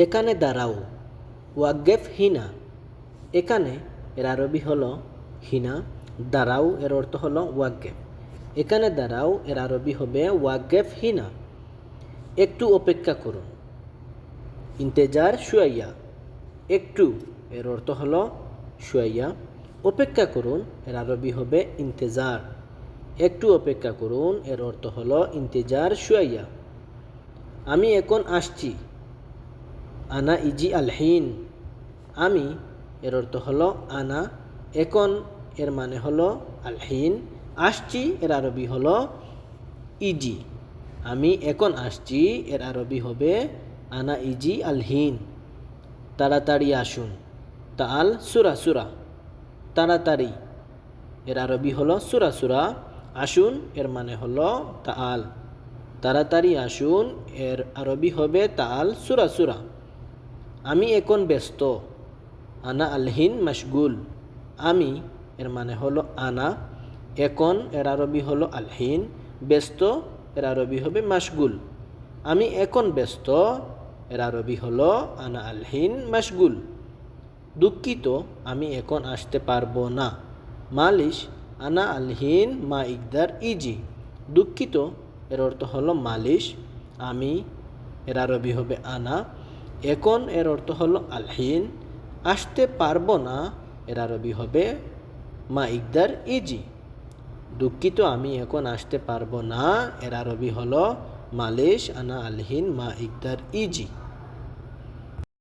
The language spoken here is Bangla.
এখানে দাঁড়াও। ওয়াকফ হিনা। এখানে এর আরবি হলো হিনা, দাঁড়াও এর অর্থ হলো ওয়াকফ। এখানে দাঁড়াও এর আরবি হবে ওয়াকফ হিনা। একটু অপেক্ষা করুন। ইন্তেজার শুয়াইয়া। একটু এর অর্থ হলো শুয়াইয়া। অপেক্ষা করুন এর আরবি হবে ইন্তেজার। একটু অপেক্ষা করুন এর অর্থ হলো ইন্তেজার শুয়াইয়া। আমি এখন আসছি। আনা ইজি আলহিন। আমি এর অর্থ হলো আনা, এখন এর মানে হলো আলহিন, আসছি এর আরবি হলো ইজি। আমি এখন আসছি এর আরবি হবে আনা ইজি আলহিন। তাড়াতাড়ি আসুন। তাল সুরা সুরা। তাড়াতাড়ি এর আরবি হলো সুরা সুরা। আসুন এর মানে হলো তাল। তাড়াতাড়ি আসুন এর আরবি হবে তাল সুরা সুরা। আমি এখন ব্যস্ত। আনা আলহিন মাশগুল। আমি এর মানে হলো আনা, এখন এর আরবি হলো আলহিন, ব্যস্ত এর আরবি হবে মাশগুল। আমি এখন ব্যস্ত এর আরবি হলো আনা আলহিন মাশগুল। দুঃখিত, আমি এখন আসতে পারবো না। মালিশ আনা আলহিন মা ইকদার ইজি। দুঃখিত এর অর্থ হলো মালিশ, আমি এর আরবি হবে আনা, এখন এর অর্থ হলো আলহিন, আসতে পারবো না এর আরবি হবে মা ইকদার ইজি। দুঃখিত, আমি এখন আসতে পারবো না এর আরবি হলো মালিশ আনা আলহিন মা ইকদার ইজি।